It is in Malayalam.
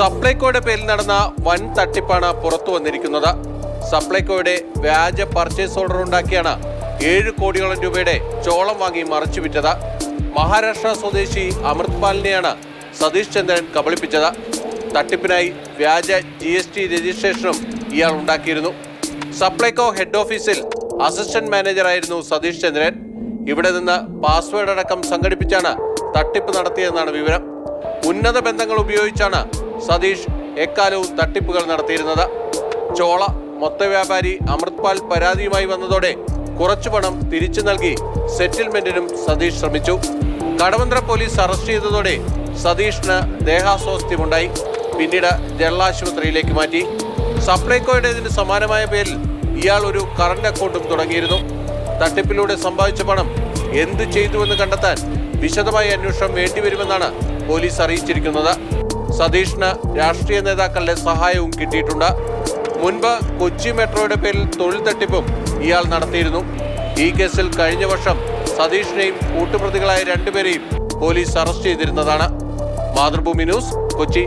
സപ്ലൈകോയുടെ പേരിൽ നടന്ന വൻ തട്ടിപ്പാണ് പുറത്തു വന്നിരിക്കുന്നത്. സപ്ലൈകോയുടെ വ്യാജ പർച്ചേസ് ഓർഡർ ഉണ്ടാക്കിയാണ് 7 കോടിയോളം രൂപയുടെ ചോളം വാങ്ങി മറിച്ചു വിറ്റത്. മഹാരാഷ്ട്ര സ്വദേശി അമൃത്പാലിനെയാണ് സതീഷ് ചന്ദ്രൻ കബളിപ്പിച്ചത്. തട്ടിപ്പിനായി വ്യാജ GST രജിസ്ട്രേഷനും ഇയാൾ ഉണ്ടാക്കിയിരുന്നു. സപ്ലൈകോ ഹെഡ് ഓഫീസിൽ അസിസ്റ്റന്റ് മാനേജറായിരുന്നു സതീഷ് ചന്ദ്രൻ. ഇവിടെ നിന്ന് പാസ്വേഡ് അടക്കം സംഘടിപ്പിച്ചാണ് തട്ടിപ്പ് നടത്തിയതെന്നാണ് വിവരം. ഉന്നത ബന്ധങ്ങൾ ഉപയോഗിച്ചാണ് സതീഷ് എക്കാലവും തട്ടിപ്പുകൾ നടത്തിയിരുന്നത്. ചോള മൊത്ത വ്യാപാരി അമൃത്പാൽ പരാതിയുമായി വന്നതോടെ കുറച്ചു പണം തിരിച്ചു നൽകി സെറ്റിൽമെന്റിനും സതീഷ് ശ്രമിച്ചു. കടവന്ത്ര പോലീസ് അറസ്റ്റ് ചെയ്തതോടെ സതീഷിന് ദേഹാസ്വാസ്ഥ്യമുണ്ടായി. പിന്നീട് ജനറൽ ആശുപത്രിയിലേക്ക് മാറ്റി. സപ്ലൈകോയുടേതിന് സമാനമായ പേരിൽ ഇയാൾ ഒരു കറന്റ് അക്കൗണ്ടും തുടങ്ങിയിരുന്നു. തട്ടിപ്പിലൂടെ സമ്പാദിച്ച പണം എന്തു ചെയ്തുവെന്ന് കണ്ടെത്താൻ വിശദമായ അന്വേഷണം വേണ്ടിവരുമെന്നാണ് പോലീസ് അറിയിച്ചിരിക്കുന്നത്. സതീഷിന് രാഷ്ട്രീയ നേതാക്കളുടെ സഹായവും കിട്ടിയിട്ടുണ്ട്. മുൻപ് കൊച്ചി മെട്രോയുടെ പേരിൽ തൊഴിൽ തട്ടിപ്പും ഇയാൾ നടത്തിയിരുന്നു. ഈ കേസിൽ കഴിഞ്ഞ വർഷം സതീഷിനെയും കൂട്ടുപ്രതികളായ 2 പേരെയും പോലീസ് അറസ്റ്റ് ചെയ്തിരുന്നതാണ്. മാതൃഭൂമി ന്യൂസ്, കൊച്ചി.